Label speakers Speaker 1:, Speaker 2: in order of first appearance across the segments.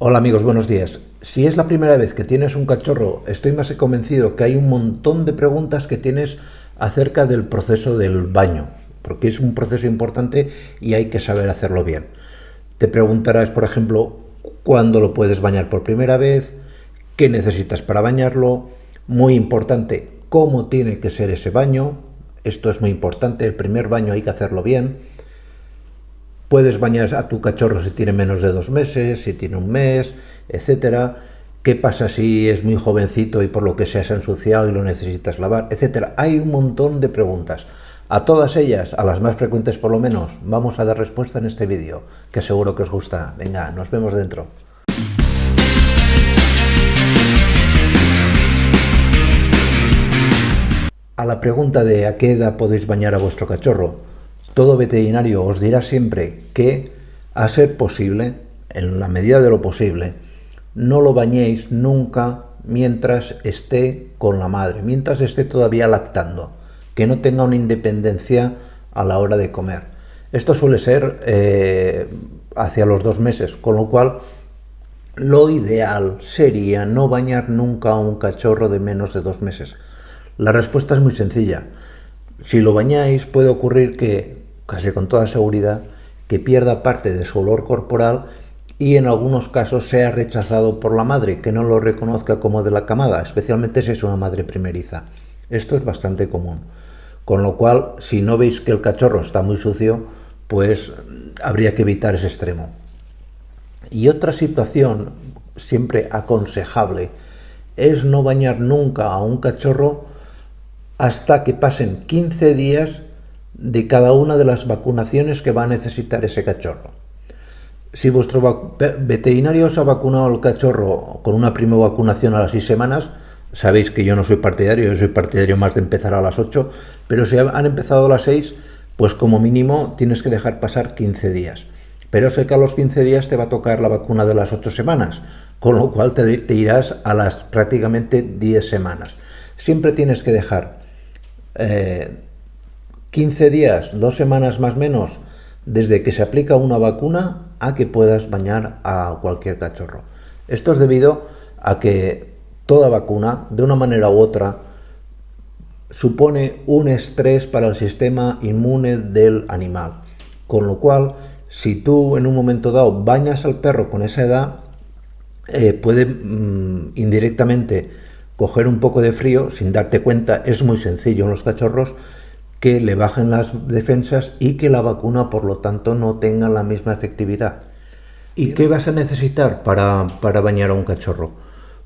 Speaker 1: Hola amigos, buenos días. Si es la primera vez que tienes un cachorro, estoy más que convencido que hay un montón de preguntas que tienes acerca del proceso del baño, porque es un proceso importante y hay que saber hacerlo bien. Te preguntarás, por ejemplo, cuándo lo puedes bañar por primera vez, qué necesitas para bañarlo, muy importante, cómo tiene que ser ese baño. Esto es muy importante, el primer baño hay que hacerlo bien. Puedes bañar a tu cachorro si tiene menos de 2 meses, si tiene un mes, etcétera. ¿Qué pasa si es muy jovencito y por lo que sea se ha ensuciado y lo necesitas lavar, etcétera? Hay un montón de preguntas. A todas ellas, a las más frecuentes por lo menos, vamos a dar respuesta en este vídeo, que seguro que os gusta. Venga, nos vemos dentro. A la pregunta de ¿a qué edad podéis bañar a vuestro cachorro? Todo veterinario os dirá siempre que, a ser posible, en la medida de lo posible, no lo bañéis nunca mientras esté con la madre, mientras esté todavía lactando, que no tenga una independencia a la hora de comer. Esto suele ser hacia los 2 meses, con lo cual lo ideal sería no bañar nunca a un cachorro de menos de 2 meses. La respuesta es muy sencilla. Si lo bañáis, puede ocurrir que, casi con toda seguridad, que pierda parte de su olor corporal y en algunos casos sea rechazado por la madre, que no lo reconozca como de la camada, especialmente si es una madre primeriza. Esto es bastante común. Con lo cual, si no veis que el cachorro está muy sucio, pues habría que evitar ese extremo. Y otra situación siempre aconsejable es no bañar nunca a un cachorro hasta que pasen 15 días de cada una de las vacunaciones que va a necesitar ese cachorro. Si vuestro veterinario os ha vacunado al cachorro con una primera vacunación a las 6 semanas, sabéis que yo no soy partidario, yo soy partidario más de empezar a las 8, pero si han empezado a las 6, pues como mínimo tienes que dejar pasar 15 días. Pero sé que a los 15 días te va a tocar la vacuna de las 8 semanas, con lo cual te irás a las prácticamente 10 semanas. Siempre tienes que dejar 15 días, 2 semanas más o menos, desde que se aplica una vacuna a que puedas bañar a cualquier cachorro. Esto es debido a que toda vacuna, de una manera u otra, supone un estrés para el sistema inmune del animal. Con lo cual, si tú en un momento dado bañas al perro con esa edad, puede indirectamente coger un poco de frío sin darte cuenta. Es muy sencillo en los cachorros que le bajen las defensas y que la vacuna, por lo tanto, no tenga la misma efectividad. ¿Y qué vas a necesitar para bañar a un cachorro?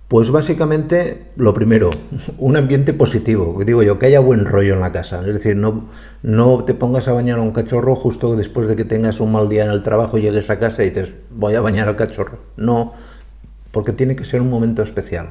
Speaker 1: Pues básicamente, lo primero, un ambiente positivo, digo yo, que haya buen rollo en la casa. Es decir, no te pongas a bañar a un cachorro justo después de que tengas un mal día en el trabajo, llegues a casa y dices, voy a bañar al cachorro. No, porque tiene que ser un momento especial.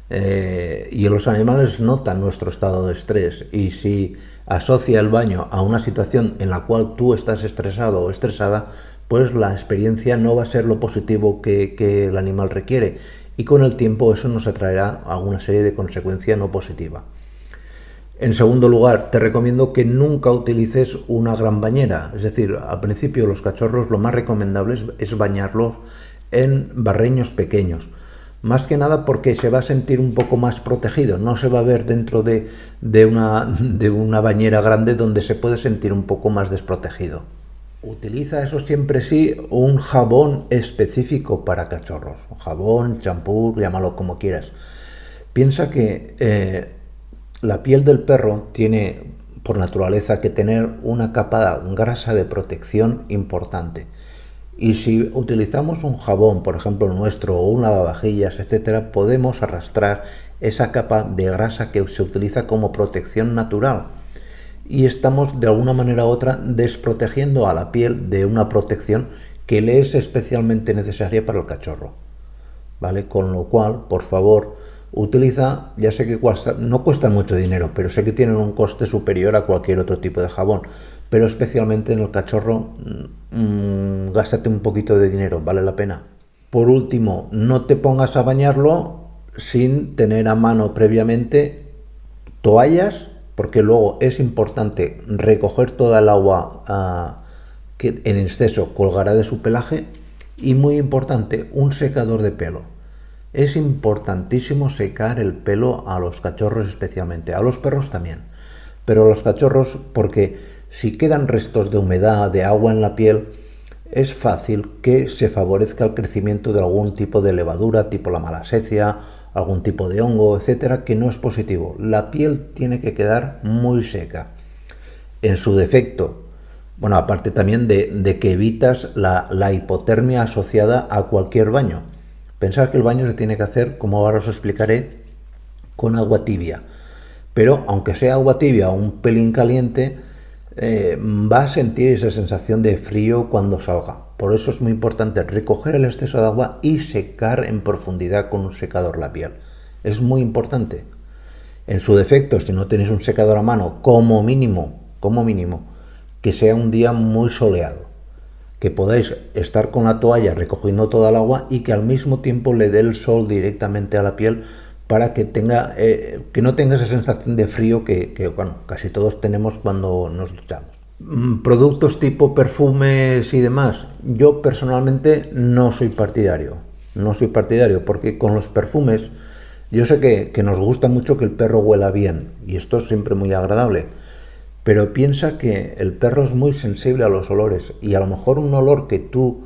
Speaker 1: Y los animales notan nuestro estado de estrés, y si asocia el baño a una situación en la cual tú estás estresado o estresada, pues la experiencia no va a ser lo positivo que el animal requiere, y con el tiempo eso nos atraerá a una serie de consecuencias no positivas. En segundo lugar, te recomiendo que nunca utilices una gran bañera. Es decir, al principio los cachorros lo más recomendable es bañarlos en barreños pequeños. Más que nada porque se va a sentir un poco más protegido, no se va a ver dentro de una bañera grande donde se puede sentir un poco más desprotegido. Utiliza, eso siempre sí, un jabón específico para cachorros. Jabón, champú, llámalo como quieras. Piensa que la piel del perro tiene por naturaleza que tener una capa grasa de protección importante. Y si utilizamos un jabón, por ejemplo nuestro, o un lavavajillas, etcétera, podemos arrastrar esa capa de grasa que se utiliza como protección natural. Y estamos de alguna manera u otra desprotegiendo a la piel de una protección que le es especialmente necesaria para el cachorro. ¿Vale? Con lo cual, por favor, utiliza, ya sé que no cuesta mucho dinero, pero sé que tienen un coste superior a cualquier otro tipo de jabón. Pero especialmente en el cachorro, gástate un poquito de dinero, vale la pena. Por último, no te pongas a bañarlo sin tener a mano previamente toallas, porque luego es importante recoger toda el agua que en exceso colgará de su pelaje, Y muy importante, un secador de pelo. Es importantísimo secar el pelo a los cachorros especialmente, a los perros también, pero a los cachorros porque si quedan restos de humedad, de agua en la piel, es fácil que se favorezca el crecimiento de algún tipo de levadura, tipo la malassezia, algún tipo de hongo, etcétera, que no es positivo. La piel tiene que quedar muy seca. En su defecto, bueno, aparte también de que evitas la hipotermia asociada a cualquier baño. Pensar que el baño se tiene que hacer, como ahora os explicaré, con agua tibia. Pero aunque sea agua tibia o un pelín caliente, va a sentir esa sensación de frío cuando salga. Por eso es muy importante recoger el exceso de agua y secar en profundidad con un secador la piel. Es muy importante. En su defecto, si no tenéis un secador a mano, como mínimo, que sea un día muy soleado, que podáis estar con la toalla recogiendo toda el agua y que al mismo tiempo le dé el sol directamente a la piel para que tenga que no tenga esa sensación de frío que bueno, casi todos tenemos cuando nos duchamos. Productos tipo perfumes y demás, yo personalmente no soy partidario porque con los perfumes yo sé que nos gusta mucho que el perro huela bien y esto es siempre muy agradable, pero piensa que el perro es muy sensible a los olores y a lo mejor un olor que tú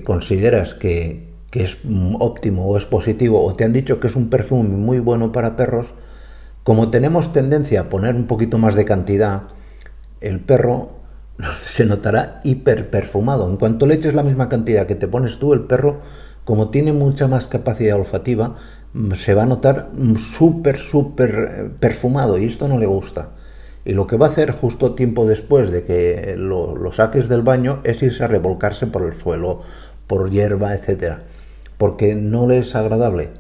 Speaker 1: consideras que es óptimo o es positivo o te han dicho que es un perfume muy bueno para perros, como tenemos tendencia a poner un poquito más de cantidad, el perro se notará hiper perfumado. En cuanto le eches la misma cantidad que te pones tú, el perro, como tiene mucha más capacidad olfativa, se va a notar súper perfumado y esto no le gusta. Y lo que va a hacer justo tiempo después de que lo saques del baño es irse a revolcarse por el suelo, por hierba, etcétera, porque no le es agradable.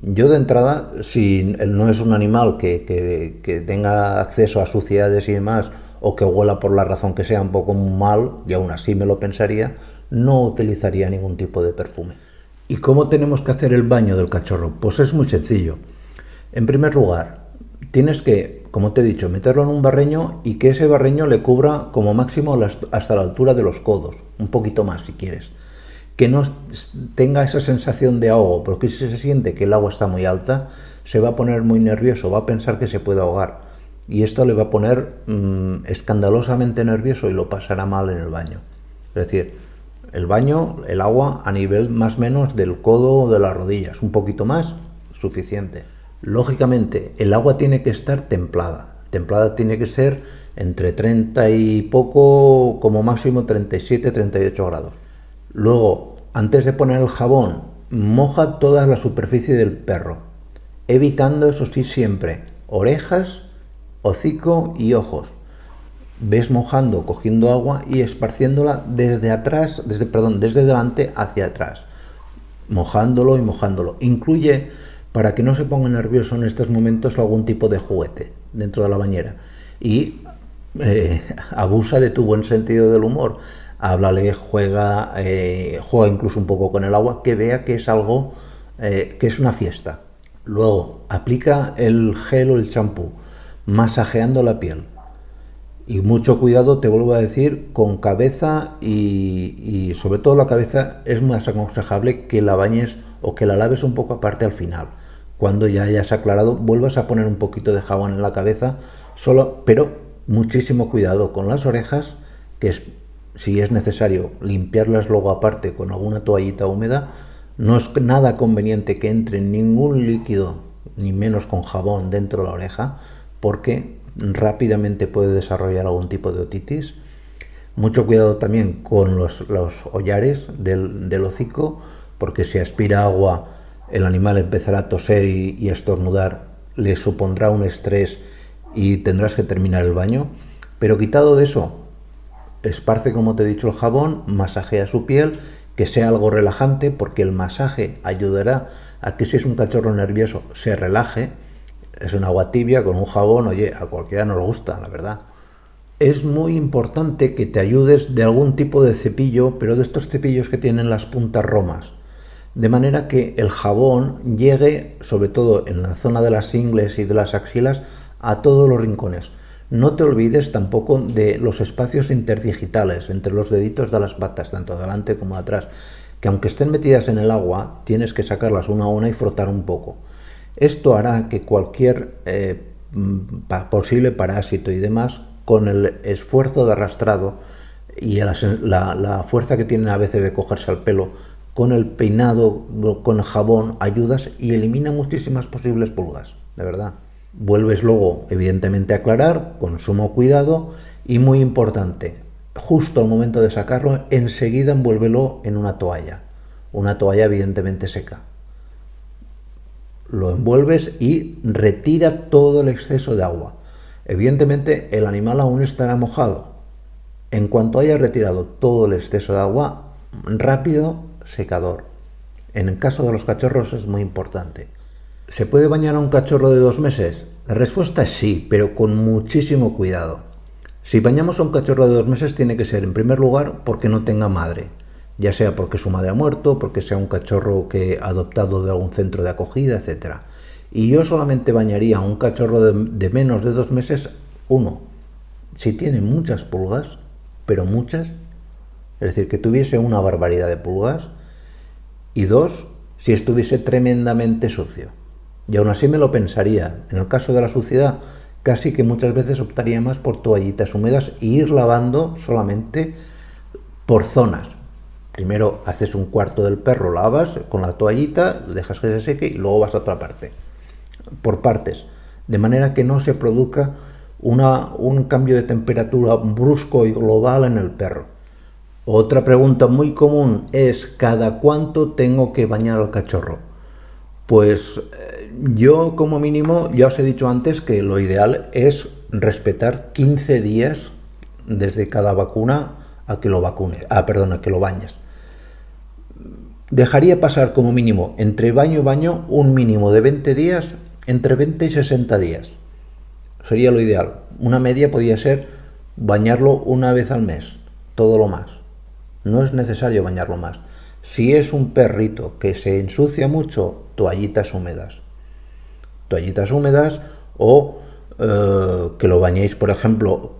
Speaker 1: Yo de entrada, si no es un animal que tenga acceso a suciedades y demás, o que huela por la razón que sea un poco mal, y aún así me lo pensaría, no utilizaría ningún tipo de perfume. ¿Y cómo tenemos que hacer el baño del cachorro? Pues es muy sencillo. En primer lugar, tienes que, como te he dicho, meterlo en un barreño y que ese barreño le cubra como máximo hasta la altura de los codos, un poquito más si quieres. Que no tenga esa sensación de ahogo, porque si se siente que el agua está muy alta, se va a poner muy nervioso, va a pensar que se puede ahogar. Y esto le va a poner escandalosamente nervioso y lo pasará mal en el baño. Es decir, el baño, el agua a nivel más o menos del codo o de las rodillas, un poquito más, suficiente. Lógicamente, el agua tiene que estar templada. Templada tiene que ser entre 30 y poco, como máximo 37-38 grados. Luego, antes de poner el jabón, moja toda la superficie del perro, evitando, eso sí, siempre orejas, hocico y ojos. Ves mojando, cogiendo agua y esparciéndola desde atrás, desde delante hacia atrás, mojándolo y mojándolo. Incluye, para que no se ponga nervioso en estos momentos, algún tipo de juguete dentro de la bañera y abusa de tu buen sentido del humor. Háblale, juega incluso un poco con el agua, que vea que es algo, que es una fiesta. Luego, aplica el gel o el champú, masajeando la piel. Y mucho cuidado, te vuelvo a decir, con cabeza y sobre todo la cabeza es más aconsejable que la bañes o que la laves un poco aparte al final. Cuando ya hayas aclarado, vuelvas a poner un poquito de jabón en la cabeza, pero muchísimo cuidado con las orejas, que es, si es necesario, limpiarlas luego aparte con alguna toallita húmeda. No es nada conveniente que entre ningún líquido, ni menos con jabón, dentro de la oreja, porque rápidamente puede desarrollar algún tipo de otitis. Mucho cuidado también con los hollares del hocico, porque si aspira agua, el animal empezará a toser y a estornudar, le supondrá un estrés y tendrás que terminar el baño. Pero quitado de eso, esparce, como te he dicho, el jabón, masajea su piel, que sea algo relajante, porque el masaje ayudará a que si es un cachorro nervioso se relaje. Es un agua tibia con un jabón, oye, a cualquiera nos gusta, la verdad. Es muy importante que te ayudes de algún tipo de cepillo, pero de estos cepillos que tienen las puntas romas, de manera que el jabón llegue, sobre todo en la zona de las ingles y de las axilas, a todos los rincones. No te olvides tampoco de los espacios interdigitales entre los deditos de las patas, tanto delante como atrás, que aunque estén metidas en el agua, tienes que sacarlas una a una y frotar un poco. Esto hará que cualquier posible parásito y demás, con el esfuerzo de arrastrado y la fuerza que tienen a veces de cogerse al pelo, con el peinado, con el jabón, ayudas y elimina muchísimas posibles pulgas, de verdad. Vuelves luego, evidentemente, a aclarar con sumo cuidado y, muy importante, justo al momento de sacarlo, enseguida envuélvelo en una toalla evidentemente seca. Lo envuelves y retira todo el exceso de agua. Evidentemente el animal aún estará mojado. En cuanto haya retirado todo el exceso de agua, rápido secador. En el caso de los cachorros es muy importante. ¿Se puede bañar a un cachorro de 2 meses? La respuesta es sí, pero con muchísimo cuidado. Si bañamos a un cachorro de 2 meses tiene que ser, en primer lugar, porque no tenga madre, ya sea porque su madre ha muerto, porque sea un cachorro que ha adoptado de algún centro de acogida, etc. Y yo solamente bañaría a un cachorro de menos de 2 meses, uno, si tiene muchas pulgas, pero muchas, es decir, que tuviese una barbaridad de pulgas, y 2, si estuviese tremendamente sucio. Y aún así me lo pensaría. En el caso de la suciedad, casi que muchas veces optaría más por toallitas húmedas e ir lavando solamente por zonas. Primero haces un cuarto del perro, lavas con la toallita, dejas que se seque y luego vas a otra parte. Por partes. De manera que no se produzca un cambio de temperatura brusco y global en el perro. Otra pregunta muy común es: ¿cada cuánto tengo que bañar al cachorro? Pues yo como mínimo, ya os he dicho antes que lo ideal es respetar 15 días desde cada vacuna a que lo a que lo bañes. Dejaría pasar como mínimo entre baño y baño un mínimo de 20 días, entre 20 y 60 días. Sería lo ideal. Una media podría ser bañarlo una vez al mes, todo lo más. No es necesario bañarlo más. Si es un perrito que se ensucia mucho, toallitas húmedas. Toallitas húmedas o que lo bañéis, por ejemplo,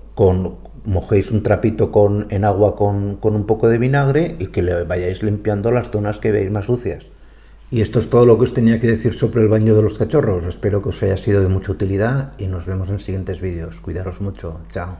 Speaker 1: mojéis un trapito en agua con un poco de vinagre y que le vayáis limpiando las zonas que veáis más sucias. Y esto es todo lo que os tenía que decir sobre el baño de los cachorros. Espero que os haya sido de mucha utilidad y nos vemos en siguientes vídeos. Cuidaros mucho. Chao.